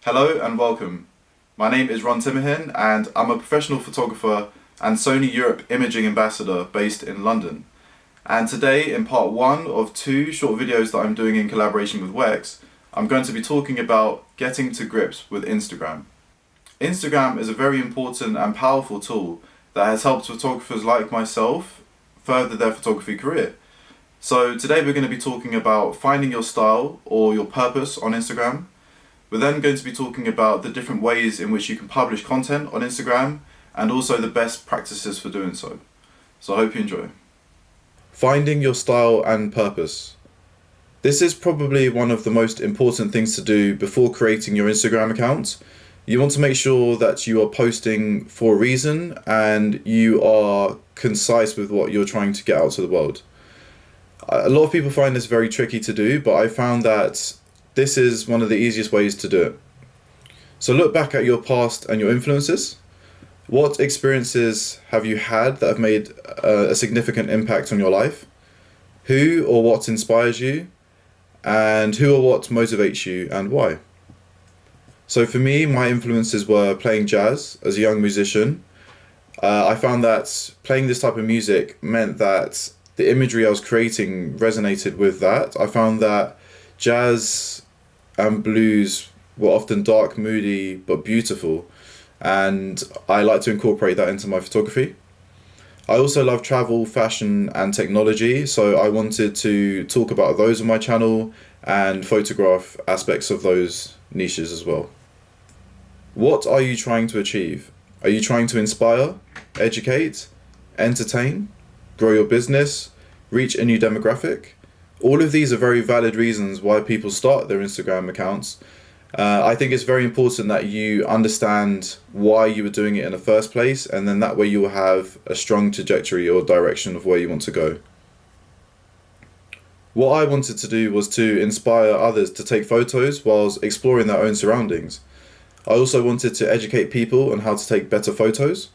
Hello and welcome. My name is Ron Timmerhin and I'm a professional photographer and Sony Europe imaging ambassador based in London. And today, in part one of two short videos that I'm doing in collaboration with Wex, I'm going to be talking about getting to grips with Instagram. Instagram is a very important and powerful tool that has helped photographers like myself further their photography career. So today we're going to be talking about finding your style or your purpose on Instagram. We're then going to be talking about the different ways in which you can publish content on Instagram and also the best practices for doing so. So I hope you enjoy. Finding your style and purpose. This is probably one of the most important things to do before creating your Instagram account. You want to make sure that you are posting for a reason and you are concise with what you're trying to get out to the world. A lot of people find this very tricky to do, but I found that this is one of the easiest ways to do it. So look back at your past and your influences. What experiences have you had that have made a significant impact on your life? Who or what inspires you? And who or what motivates you and why? So for me, my influences were playing jazz as a young musician. I found that playing this type of music meant that the imagery I was creating resonated with that. I found that jazz and blues were often dark, moody, but beautiful. And I like to incorporate that into my photography. I also love travel, fashion, and technology, so I wanted to talk about those on my channel and photograph aspects of those niches as well. What are you trying to achieve? Are you trying to inspire, educate, entertain, grow your business, reach a new demographic? All of these are very valid reasons why people start their Instagram accounts. I think it's very important that you understand why you were doing it in the first place, and then that way you will have a strong trajectory or direction of where you want to go. What I wanted to do was to inspire others to take photos whilst exploring their own surroundings. I also wanted to educate people on how to take better photos.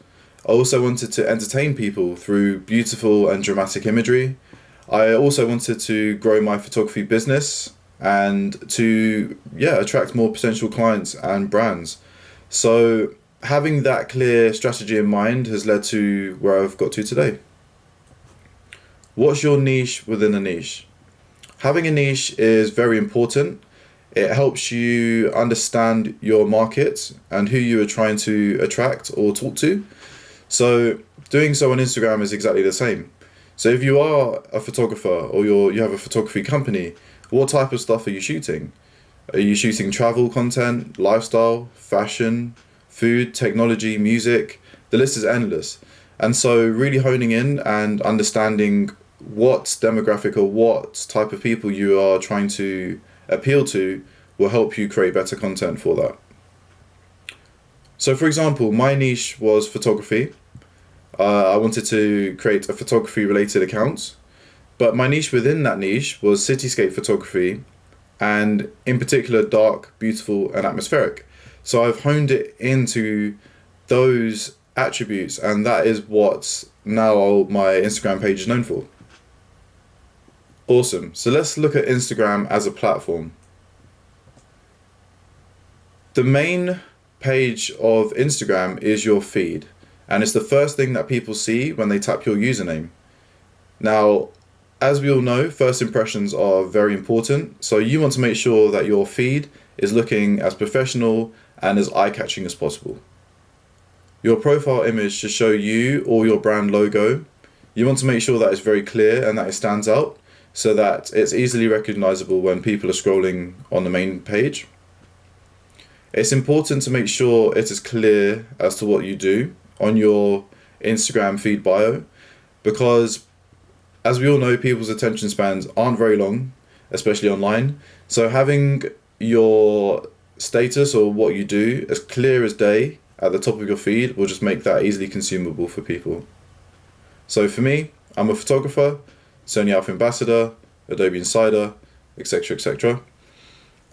I also wanted to entertain people through beautiful and dramatic imagery. I also wanted to grow my photography business and to attract more potential clients and brands. So having that clear strategy in mind has led to where I've got to today. What's your niche within a niche? Having a niche is very important. It helps you understand your market and who you are trying to attract or talk to. So doing so on Instagram is exactly the same. So if you are a photographer or you have a photography company, what type of stuff are you shooting? Are you shooting travel content, lifestyle, fashion, food, technology, music? The list is endless. And so really honing in and understanding what demographic or what type of people you are trying to appeal to will help you create better content for that. So for example, my niche was photography. I wanted to create a photography related account. But my niche within that niche was cityscape photography, and in particular dark, beautiful, and atmospheric. So I've honed it into those attributes, and that is what now my Instagram page is known for. Awesome. So let's look at Instagram as a platform. The main page of Instagram is your feed, and it's the first thing that people see when they tap your username. Now, as we all know, first impressions are very important, so you want to make sure that your feed is looking as professional and as eye-catching as possible. Your profile image should show you or your brand logo. You want to make sure that it's very clear and that it stands out so that it's easily recognizable when people are scrolling on the main page. It's important to make sure it is clear as to what you do on your Instagram feed bio, because as we all know, people's attention spans aren't very long, especially online. So having your status or what you do as clear as day at the top of your feed will just make that easily consumable for people. So for me, I'm a photographer, Sony Alpha Ambassador, Adobe Insider, etc., etc.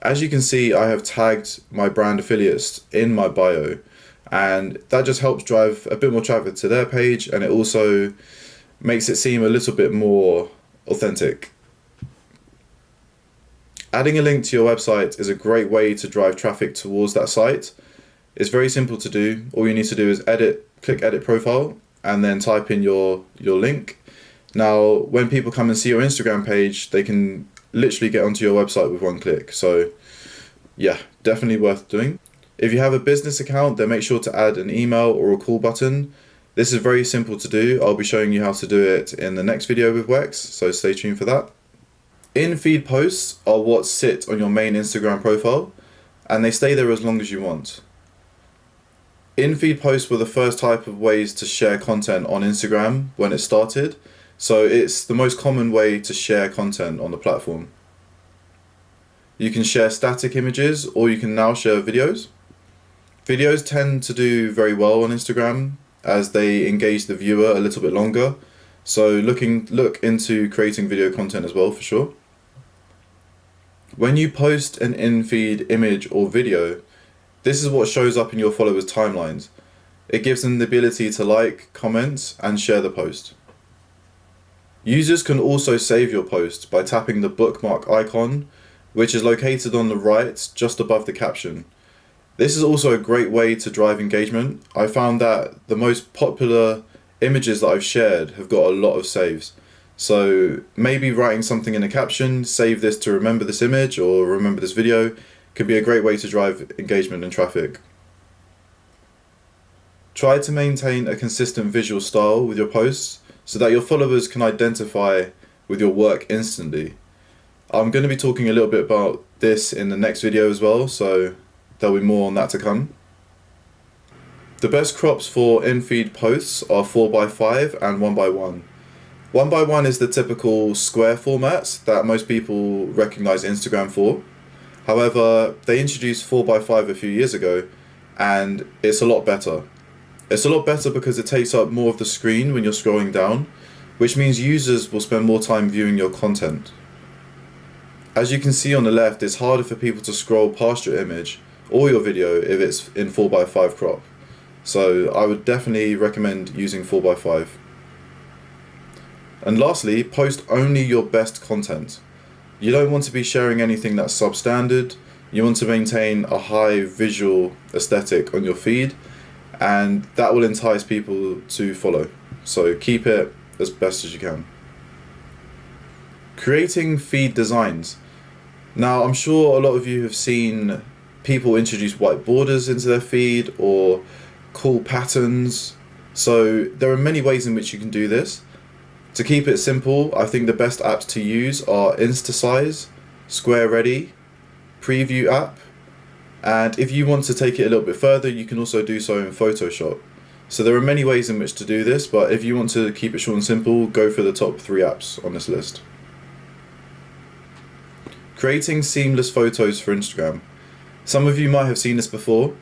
As you can see, I have tagged my brand affiliates in my bio, and that just helps drive a bit more traffic to their page, and it also makes it seem a little bit more authentic. Adding a link to your website is a great way to drive traffic towards that site. It's very simple to do. All you need to do is click edit profile, and then type in your link. Now, when people come and see your Instagram page, they can literally get onto your website with one click. So yeah, definitely worth doing. If you have a business account, then make sure to add an email or a call button. This is very simple to do. I'll be showing you how to do it in the next video with Wex, so stay tuned for that. In-feed posts are what sit on your main Instagram profile, and they stay there as long as you want. In-feed posts were the first type of ways to share content on Instagram when it started, so it's the most common way to share content on the platform. You can share static images, or you can now share videos. Videos tend to do very well on Instagram as they engage the viewer a little bit longer, so look into creating video content as well for sure. When you post an in-feed image or video, this is what shows up in your followers' timelines. It gives them the ability to like, comment, and share the post. Users can also save your post by tapping the bookmark icon, which is located on the right just above the caption. This is also a great way to drive engagement. I found that the most popular images that I've shared have got a lot of saves. So maybe writing something in a caption, save this to remember this image or remember this video, could be a great way to drive engagement and traffic. Try to maintain a consistent visual style with your posts so that your followers can identify with your work instantly. I'm going to be talking a little bit about this in the next video as well, so there'll be more on that to come. The best crops for in-feed posts are 4x5 and 1x1. 1x1 is the typical square format that most people recognize Instagram for. However, they introduced 4x5 a few years ago, and it's a lot better. It's a lot better because it takes up more of the screen when you're scrolling down, which means users will spend more time viewing your content. As you can see on the left, it's harder for people to scroll past your image or your video if it's in 4x5 crop. So I would definitely recommend using 4x5. And lastly, post only your best content. You don't want to be sharing anything that's substandard. You want to maintain a high visual aesthetic on your feed, and that will entice people to follow. So keep it as best as you can. Creating feed designs. Now, I'm sure a lot of you have seen people introduce white borders into their feed or cool patterns. So there are many ways in which you can do this. To keep it simple, I think the best apps to use are InstaSize, Square Ready, Preview app, and if you want to take it a little bit further, you can also do so in Photoshop. So there are many ways in which to do this, but if you want to keep it short and simple, go for the top 3 apps on this list. Creating seamless photos for Instagram. Some of you might have seen this before.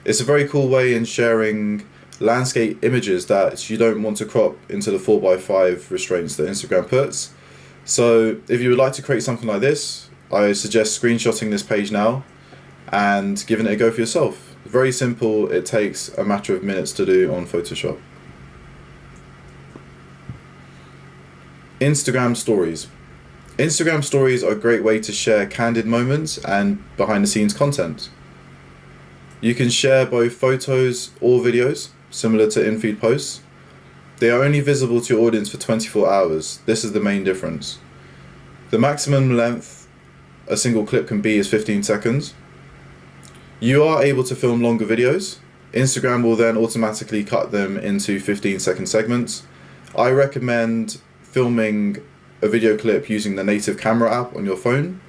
It's a very cool way in sharing landscape images that you don't want to crop into the 4x5 restraints that Instagram puts. So if you would like to create something like this, I suggest screenshotting this page now and giving it a go for yourself. Very simple, it takes a matter of minutes to do on Photoshop. Instagram stories. Instagram stories are a great way to share candid moments and behind the scenes content. You can share both photos or videos, similar to in-feed posts. They are only visible to your audience for 24 hours. This is the main difference. The maximum length a single clip can be is 15 seconds. You are able to film longer videos. Instagram will then automatically cut them into 15-second segments. I recommend filming a video clip using the native camera app on your phone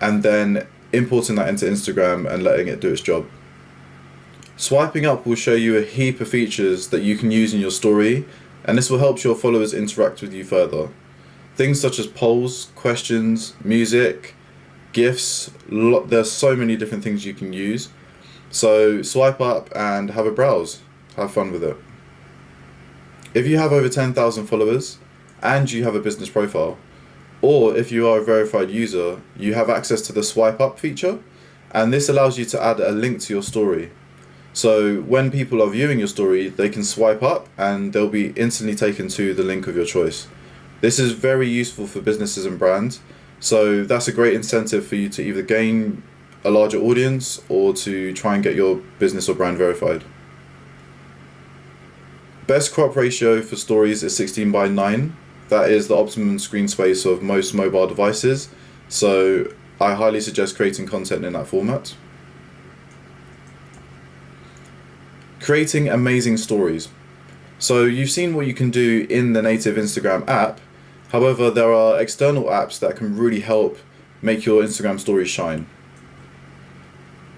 and then importing that into Instagram and letting it do its job. Swiping up will show you a heap of features that you can use in your story, and this will help your followers interact with you further. Things such as polls, questions, music, GIFs, there's so many different things you can use. So swipe up and have a browse, have fun with it. If you have over 10,000 followers and you have a business profile, or if you are a verified user, you have access to the swipe up feature, and this allows you to add a link to your story. So when people are viewing your story, they can swipe up and they'll be instantly taken to the link of your choice. This is very useful for businesses and brands So that's a great incentive for you to either gain a larger audience or to try and get your business or brand verified. Best crop ratio for stories is 16:9. That is the optimum screen space of most mobile devices. So I highly suggest creating content in that format. Creating amazing stories. So you've seen what you can do in the native Instagram app. However, there are external apps that can really help make your Instagram stories shine.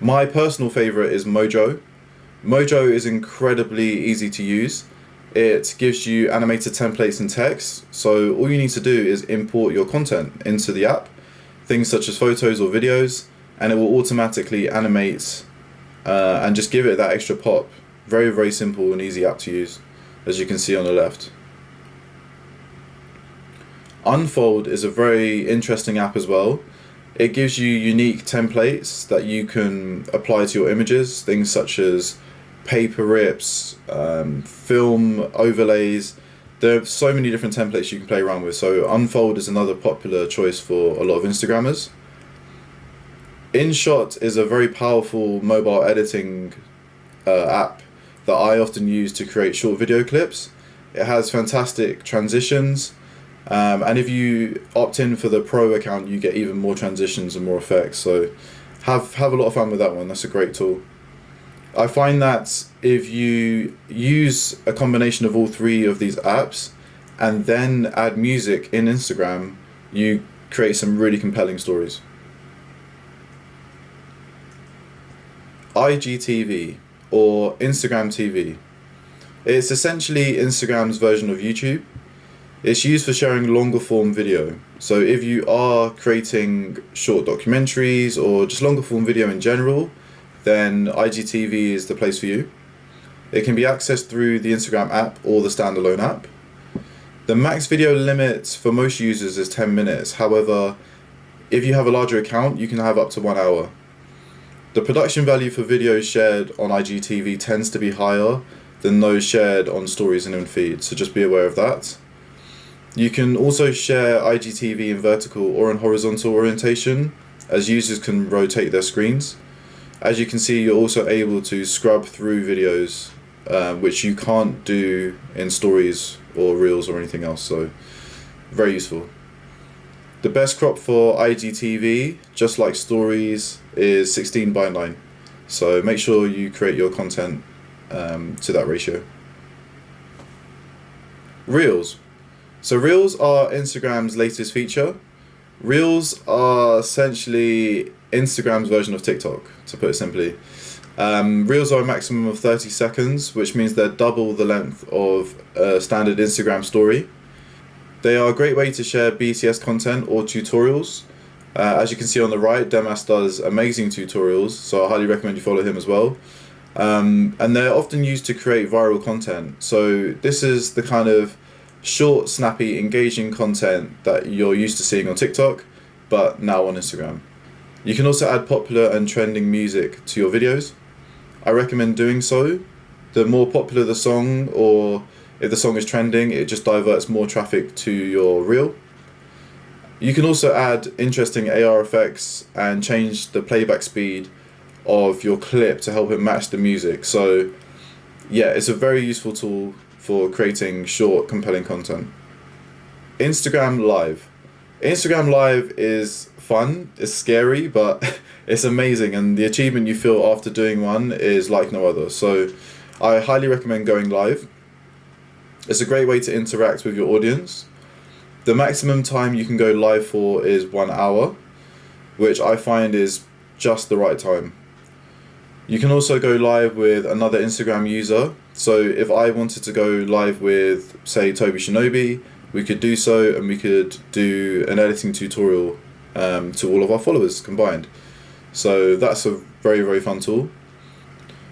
My personal favorite is Mojo. Mojo is incredibly easy to use. It gives you animated templates and text. So all you need to do is import your content into the app, things such as photos or videos, and it will automatically animate and just give it that extra pop. Very, very simple and easy app to use, as you can see on the left. Unfold is a very interesting app as well. It gives you unique templates that you can apply to your images, things such as paper rips, film overlays. There are so many different templates you can play around with. So Unfold is another popular choice for a lot of Instagrammers. InShot is a very powerful mobile editing app that I often use to create short video clips. It has fantastic transitions, and if you opt in for the Pro account, you get even more transitions and more effects. So have a lot of fun with that one. That's a great tool. I find that if you use a combination of all three of these apps and then add music in Instagram, you create some really compelling stories. IGTV, or Instagram TV. It's essentially Instagram's version of YouTube. It's used for sharing longer form video. So if you are creating short documentaries or just longer form video in general, then IGTV is the place for you. It can be accessed through the Instagram app or the standalone app. The max video limit for most users is 10 minutes. However, if you have a larger account, you can have up to 1 hour. The production value for videos shared on IGTV tends to be higher than those shared on stories and in feed, so just be aware of that. You can also share IGTV in vertical or in horizontal orientation, as users can rotate their screens. As you can see, you're also able to scrub through videos, which you can't do in stories or reels or anything else, so very useful. The best crop for IGTV, just like stories, is 16:9. So make sure you create your content to that ratio. Reels. So Reels are Instagram's latest feature. Reels are essentially Instagram's version of TikTok, to put it simply. Reels are a maximum of 30 seconds, which means they're double the length of a standard Instagram story. They are a great way to share BTS content or tutorials. As you can see on the right, Demas does amazing tutorials, so I highly recommend you follow him as well. And they're often used to create viral content. So this is the kind of short, snappy, engaging content that you're used to seeing on TikTok, but now on Instagram. You can also add popular and trending music to your videos. I recommend doing so. The more popular the song, or if the song is trending, it just diverts more traffic to your reel. You can also add interesting AR effects and change the playback speed of your clip to help it match the music. So yeah, it's a very useful tool for creating short, compelling content. Instagram Live. Instagram Live is fun, it's scary, but it's amazing, and the achievement you feel after doing one is like no other. So I highly recommend going live. It's a great way to interact with your audience. The maximum time you can go live for is 1 hour, which I find is just the right time. You can also go live with another Instagram user. So if I wanted to go live with, say, Toby Shinobi, we could do so, and we could do an editing tutorial to all of our followers combined. So that's a very, very fun tool.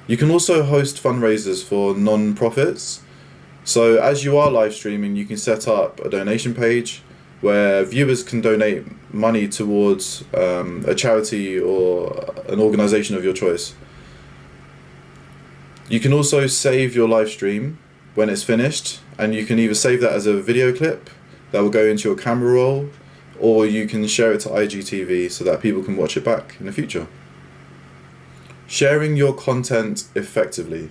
You can also host fundraisers for non-profits. So as you are live streaming, you can set up a donation page where viewers can donate money towards a charity or an organization of your choice. You can also save your live stream when it's finished, and you can either save that as a video clip that will go into your camera roll, or you can share it to IGTV so that people can watch it back in the future. Sharing your content effectively.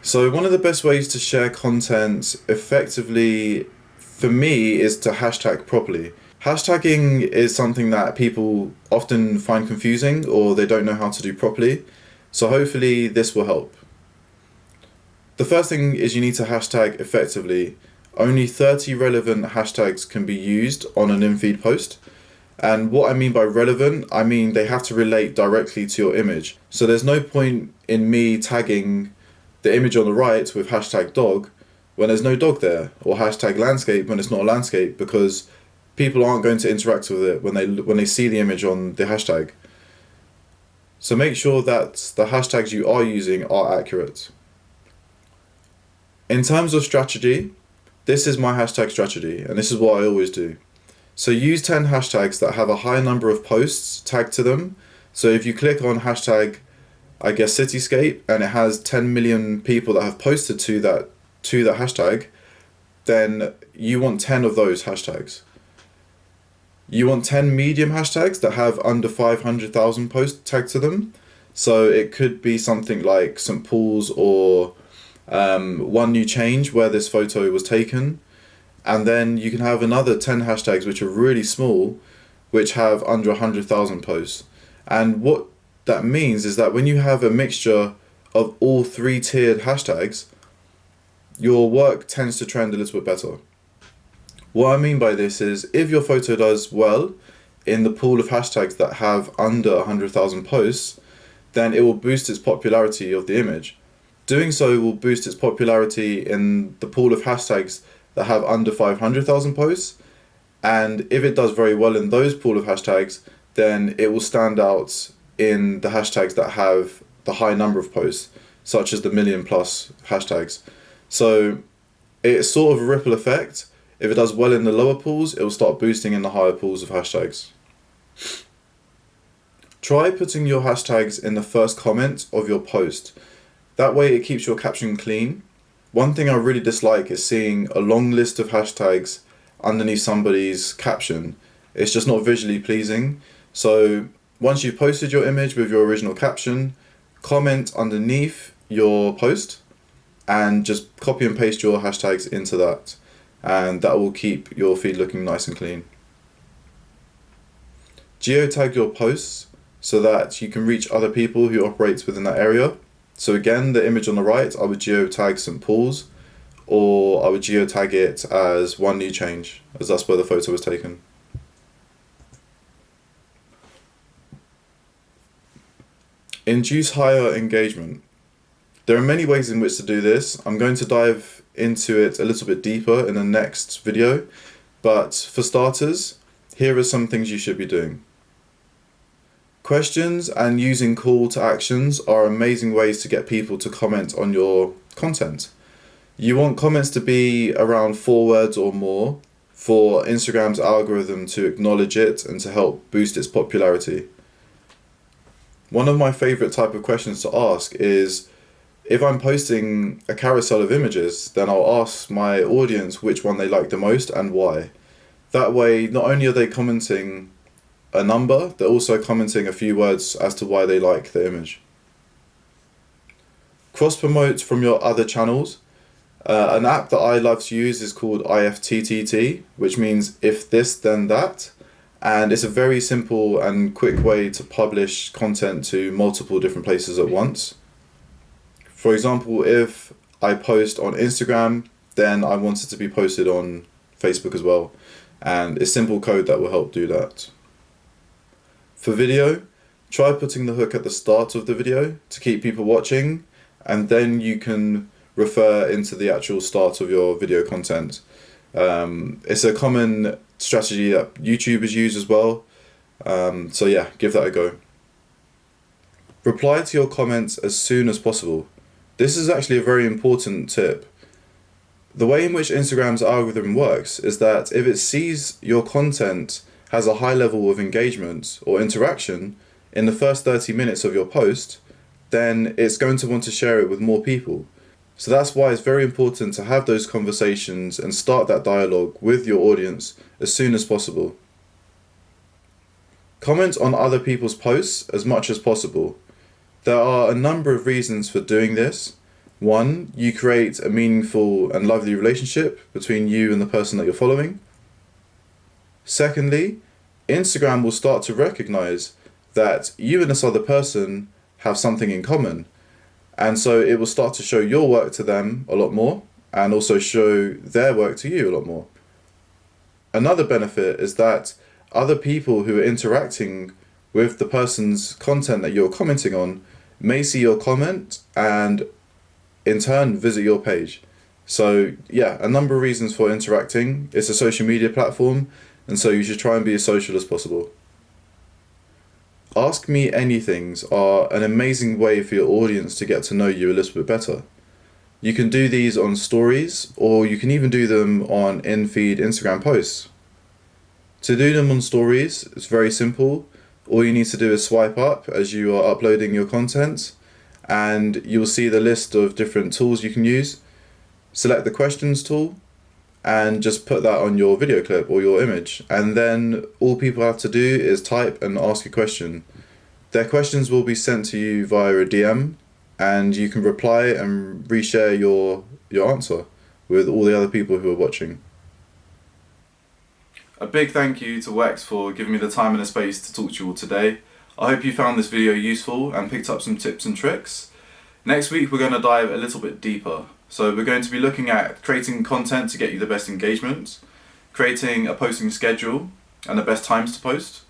So one of the best ways to share content effectively for me is to hashtag properly. Hashtagging is something that people often find confusing or they don't know how to do properly. So hopefully this will help. The first thing is you need to hashtag effectively. Only 30 relevant hashtags can be used on an in-feed post. And what I mean by relevant, I mean they have to relate directly to your image. So there's no point in me tagging the image on the right with hashtag dog when there's no dog there, or hashtag landscape when it's not a landscape, because people aren't going to interact with it when they see the image on the hashtag. So make sure that the hashtags you are using are accurate. In terms of strategy, this is my hashtag strategy, and this is what I always do. So use 10 hashtags that have a high number of posts tagged to them. So if you click on hashtag, I guess, cityscape, and it has 10 million people that have posted to that hashtag, then you want 10 of those hashtags. You want 10 medium hashtags that have under 500,000 posts tagged to them. So it could be something like St. Paul's or one new change where this photo was taken. And then you can have another 10 hashtags which are really small, which have under 100,000 posts. And what that means is that when you have a mixture of all 3 tiered hashtags, your work tends to trend a little bit better. What I mean by this is if your photo does well in the pool of hashtags that have under 100,000 posts, then it will boost its popularity of the image. Doing so will boost its popularity in the pool of hashtags that have under 500,000 posts, and if it does very well in those pool of hashtags, then it will stand out in the hashtags that have the high number of posts, such as the million plus hashtags. So it's sort of a ripple effect. If it does well in the lower pools, it will start boosting in the higher pools of hashtags. Try putting your hashtags in the first comment of your post. That way it keeps your caption clean. One thing I really dislike is seeing a long list of hashtags underneath somebody's caption. It's just not visually pleasing. So once you've posted your image with your original caption, comment underneath your post and just copy and paste your hashtags into that. And that will keep your feed looking nice and clean. Geotag your posts so that you can reach other people who operate within that area. So again, the image on the right, I would geotag St. Paul's, or I would geotag it as one new change, as that's where the photo was taken. Induce higher engagement. There are many ways in which to do this. I'm going to dive into it a little bit deeper in the next video, but for starters, here are some things you should be doing. Questions and using call to actions are amazing ways to get people to comment on your content. You want comments to be around 4 words or more for Instagram's algorithm to acknowledge it and to help boost its popularity. One of my favorite type of questions to ask is, if I'm posting a carousel of images, then I'll ask my audience which one they like the most and why. That way, not only are they commenting a number, they're also commenting a few words as to why they like the image. Cross-promote from your other channels. An app that I love to use is called IFTTT, which means if this then that. And it's a very simple and quick way to publish content to multiple different places at once. For example, if I post on Instagram, then I want it to be posted on Facebook as well. And it's simple code that will help do that. For video, try putting the hook at the start of the video to keep people watching, and then you can refer into the actual start of your video content. It's a common strategy that YouTubers use as well. So yeah, give that a go. Reply to your comments as soon as possible. This is actually a very important tip. The way in which Instagram's algorithm works is that if it sees your content has a high level of engagement or interaction in the first 30 minutes of your post, then it's going to want to share it with more people. So that's why it's very important to have those conversations and start that dialogue with your audience as soon as possible. Comment on other people's posts as much as possible. There are a number of reasons for doing this. One, you create a meaningful and lovely relationship between you and the person that you're following. Secondly, Instagram will start to recognize that you and this other person have something in common. And so it will start to show your work to them a lot more and also show their work to you a lot more. Another benefit is that other people who are interacting with the person's content that you're commenting on may see your comment and in turn visit your page. So yeah, a number of reasons for interacting. It's a social media platform, and so you should try and be as social as possible. Ask Me Anythings are an amazing way for your audience to get to know you a little bit better. You can do these on stories, or you can even do them on in-feed Instagram posts. To do them on stories, it's very simple. All you need to do is swipe up as you are uploading your content, and you'll see the list of different tools you can use. Select the questions tool and just put that on your video clip or your image, and then all people have to do is type and ask a question. Their questions will be sent to you via a DM, and you can reply and reshare your answer with all the other people who are watching. A big thank you to Wex for giving me the time and the space to talk to you all today. I hope you found this video useful and picked up some tips and tricks. Next week we're going to dive a little bit deeper. So we're going to be looking at creating content to get you the best engagement, creating a posting schedule and the best times to post.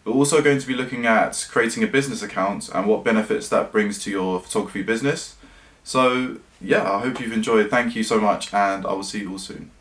We're also going to be looking at creating a business account and what benefits that brings to your photography business. So yeah, I hope you've enjoyed. Thank you so much, and I will see you all soon.